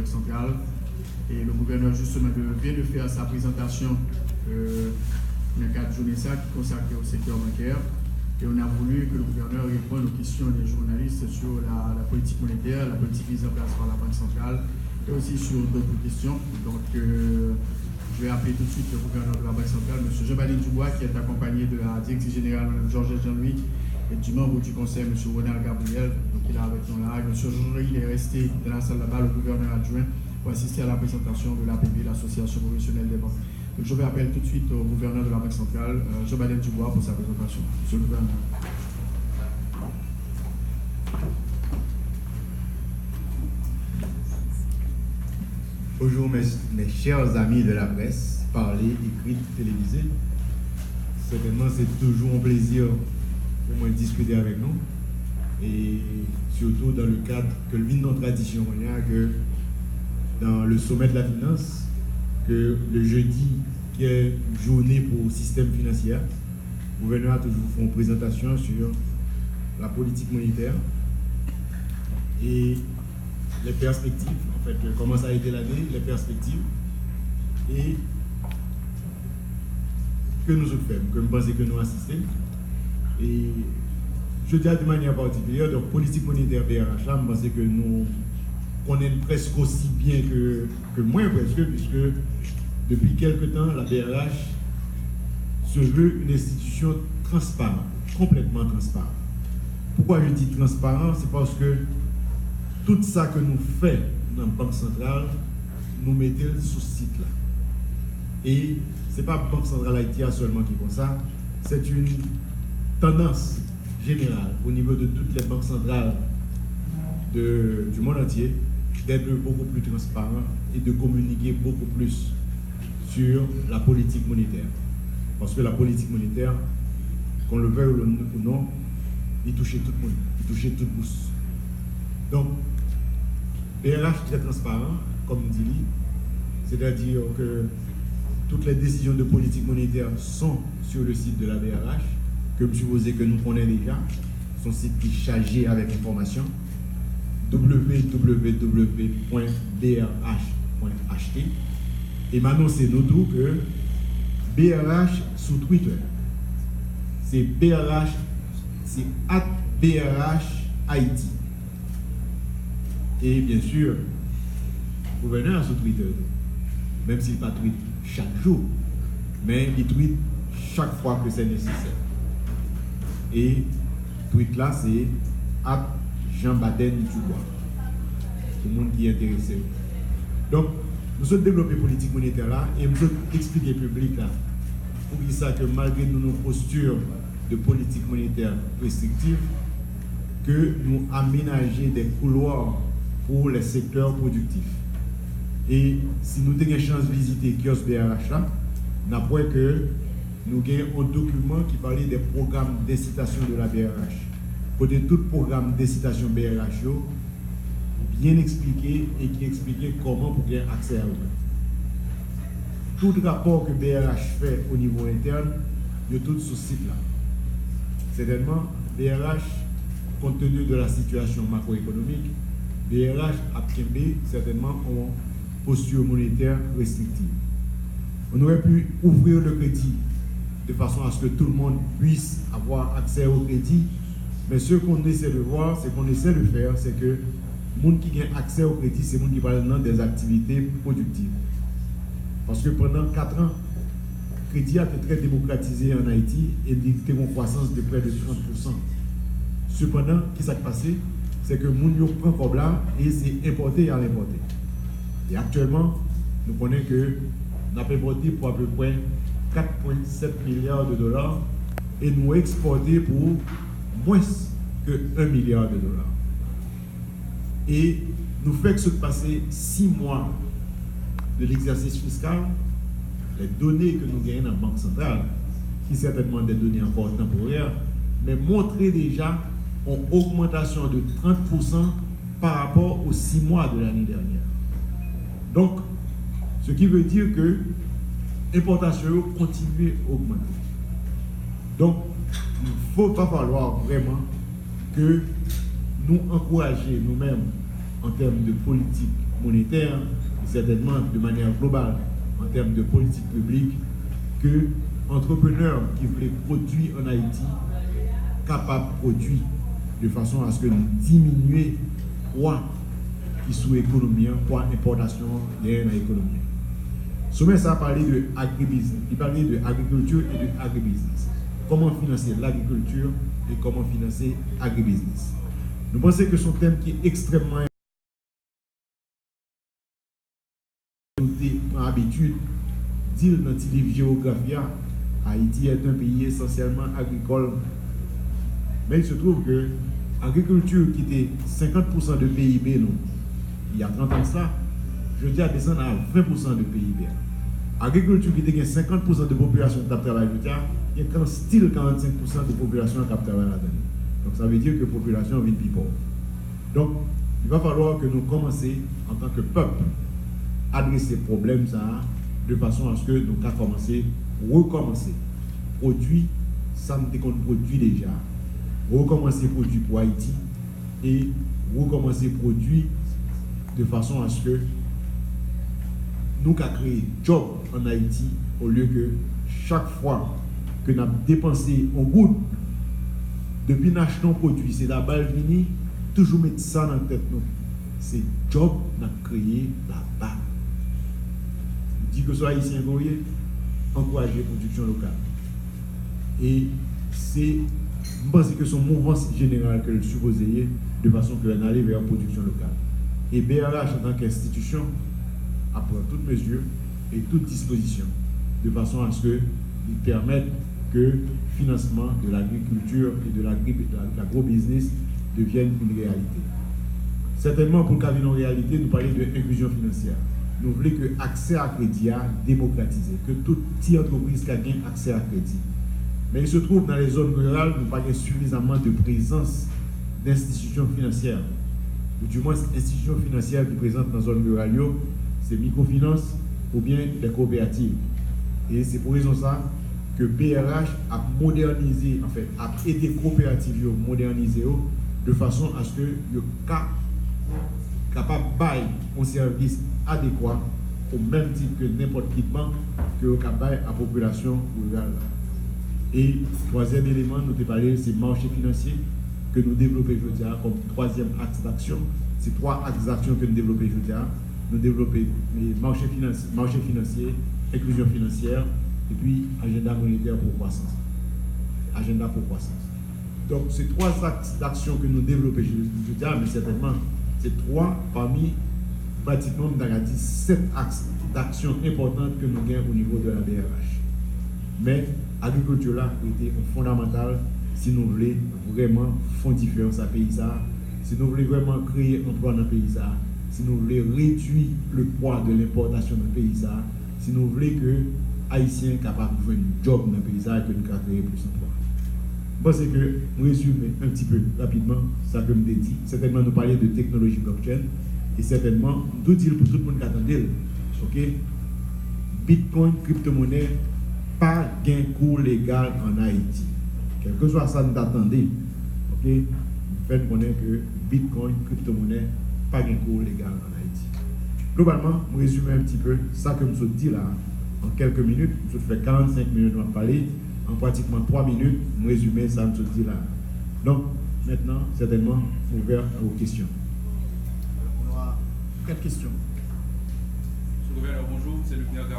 Banque centrale. Et le gouverneur justement vient de faire sa présentation dans le cadre de journée ça qui est consacrée au secteur bancaire. Et on a voulu que le gouverneur réponde aux questions des journalistes sur la politique monétaire, la politique mise en place par la Banque centrale et aussi sur d'autres questions. Donc, je vais appeler tout de suite le gouverneur de la Banque centrale, M. Jean-Baptiste Dubois, qui est accompagné de la directrice générale, Mme Georges Jean-Louis, et du membre du conseil, M. Ronald Gabriel. Donc, il est avec nous là. Et M. Jean-Louis, il est resté dans la salle là-bas, le gouverneur adjoint, pour assister à la présentation de l'APB, l'Association professionnelle des banques. Donc, je vais appeler tout de suite au gouverneur de la Banque centrale, Jean-Baptiste Dubois, pour sa présentation. Monsieur le gouverneur. Bonjour mes chers amis de la presse, parlée, écrite, télévisée. Certainement, c'est toujours un plaisir pour moi de discuter avec nous. Et surtout dans le cadre que le vin de notre tradition, que dans le sommet de la finance, que le jeudi, qui est journée pour le système financier, le gouverneur a toujours fait une présentation sur la politique monétaire et les perspectives, en fait, comment ça a été l'année, les perspectives, et que nous autres faisons, que nous pensons que nous assistons. Et je dis de manière particulière, donc politique monétaire BRH, là, je pense que nous connaissons presque aussi bien que moi, presque, puisque depuis quelque temps, la BRH se veut une institution transparente, complètement transparente. Pourquoi je dis transparent? C'est parce que tout ça que nous faisons dans la Banque centrale, nous mettons sous ce site-là. Et ce n'est pas la Banque centrale Haïti seulement qui font ça, c'est une tendance générale au niveau de toutes les banques centrales du monde entier d'être beaucoup plus transparent et de communiquer beaucoup plus sur la politique monétaire. Parce que la politique monétaire, qu'on le veuille ou non, il touche tout le monde, il touche toute bourse. Donc, BRH très transparent, comme dit, c'est-à-dire que toutes les décisions de politique monétaire sont sur le site de la BRH, que je suppose que nous connaissons déjà, son site qui est chargé avec information, www.brh.ht. Et maintenant, c'est nous tout que BRH sur Twitter, c'est BRH, c'est @BRH Haïti. Et bien sûr, le gouverneur sur Twitter, même s'il ne pas tweet chaque jour, mais il tweet chaque fois que c'est nécessaire. Et tweet là, c'est @Jean-Baptiste Dubois. Tout le monde qui est intéressé. Donc, nous avons développé politique monétaire là et nous avons expliqué au public là pour dire ça que malgré nos postures de politique monétaire restrictive, que nous aménageons des couloirs pour les secteurs productifs. Et si nous avons une chance de visiter kiosque BRH là, nous avons que nous avons un document qui parlait des programmes d'incitation de la BRH. Côté tout programme d'incitation BRH, bien expliqué et qui expliquait comment pour avoir accès à eux. Tout rapport que BRH fait au niveau interne, il y a tout sur ce site là. Certainement, BRH, compte tenu de la situation macroéconomique, BRH a pris certainement en posture monétaire restrictive. On aurait pu ouvrir le crédit de façon à ce que tout le monde puisse avoir accès au crédit, mais ce qu'on essaie de voir, c'est qu'on essaie de faire, c'est que les gens qui ont accès au crédit, c'est les gens qui parlent dans des activités productives. Parce que pendant 4 ans, le crédit a été très démocratisé en Haïti et il a une croissance de près de 30%. Cependant, ce qui s'est passé, c'est que les gens prennent un problème et c'est importé et à l'importer. Et actuellement, nous connaissons que nous avons importé pour à peu près 4,7 milliards de dollars et nous exporté pour moins que 1 milliard de dollars. Et nous faisons que se passer 6 mois de l'exercice fiscal, les données que nous gagnons dans la Banque centrale, qui certainement des données encore temporaires, mais montrer déjà une augmentation de 30% par rapport aux 6 mois de l'année dernière. Donc, ce qui veut dire que l'importation continue à augmenter. Donc, il ne faut pas falloir vraiment que nous encourager nous-mêmes en termes de politique monétaire, et certainement de manière globale, en termes de politique publique, que entrepreneurs qui voulaient produire en Haïti, capables de produire de façon à ce que nous diminuions le poids qui sont économiques, poids importation derrière l'économie. Sommet ça a parlé de agribusiness, il parlait de agriculture et de agribusiness. Comment financer l'agriculture et comment financer agribusiness. Nous pensons que ce thème qui est extrêmement important. Nous avons habitude de dire dans notre livre géographie, Haïti est un pays essentiellement agricole. Mais il se trouve que l'agriculture qui était 50% de PIB, nous, il y a 30 ans de ça, je dis à descendre à 20% de PIB. L'agriculture qui était 50% de population qui travaille, il y a quand style 45% de population qui travaille là-dedans. Donc ça veut dire que la population vit plus pauvre. Donc il va falloir que nous commencions en tant que peuple à adresser ce problème ça, de façon à ce que nous puissions commencer, recommencer, produire, ça nous qu'on produit déjà, recommencer à produire pour Haïti et recommencer à produire de façon à ce que nous avons créé job en Haïti au lieu que chaque fois que nous avons dépensé un goutte depuis que nous achetons un produit, c'est la balle finie, toujours mettre ça dans la tête. C'est job nous avons créé là-bas. Je dis que ce soit haïtien, encourager la production locale. Et c'est, je pense que c'est une mouvance générale que le supposé de façon que l'on allait vers la production locale. Et BRH en tant qu'institution apprend toutes mesures et toutes dispositions de façon à ce qu'ils permettent que le financement de l'agriculture et de l'agro-business devienne une réalité. Certainement, pour qu'il y ait une réalité, nous parlons de l'inclusion financière. Nous voulons que l'accès à crédit soit démocratisé, que toute petite entreprise ait accès à crédit. Mais il se trouve dans les zones rurales, nous n'avons pas suffisamment de présence d'institutions financières. Ou du moins, institutions financières qui présentent dans les zones rurales, c'est microfinance ou bien les coopératives. Et c'est pour raison ça que BRH a modernisé, en fait, a aidé les coopératives à moderniser de façon à ce que le cas capable de bailler un service adéquat au même titre que n'importe quelle banque que le capable à la population rurale. Et troisième élément, nous avons parlé, c'est le marché financier que nous développons aujourd'hui comme troisième axe d'action. C'est trois axes d'action que nous développons aujourd'hui. Nous développons les marchés financiers, inclusion financière et puis agenda monétaire pour croissance. Agenda pour croissance. Donc, ces trois axes d'action que nous développons aujourd'hui, mais certainement, c'est trois parmi pratiquement 7 axes d'action importants que nous gagnons au niveau de la BRH. Mais l'agriculture là était fondamentale si nous voulons vraiment faire différence à pays, si nous voulons vraiment créer emploi dans le pays, si nous voulons réduire le poids de l'importation dans le pays, si nous voulons que les Haïtiens soient capables de faire un job dans le pays et que nous créons plus d'emplois. Je pense que nous résumons un petit peu rapidement ça que nous avons dit. Certainement, nous parlons de technologie blockchain et certainement, nous disons pour tout le monde qui attendait, ok, Bitcoin, crypto-monnaie, pas gain cours légal en Haïti. Quel que soit ça, nous attendons, ok, nous faisons connaître que Bitcoin, crypto-monnaie, pas gain cours légal en Haïti. Globalement, nous résumons un petit peu ça que nous avons dit là en quelques minutes. Nous avons fait 45 minutes à parler. En pratiquement 3 minutes, nous résumons ça, nous dit là. Donc, maintenant, certainement, ouvert à vos questions. On aura 4 questions. Monsieur le gouverneur, bonjour, c'est Luc Nerga,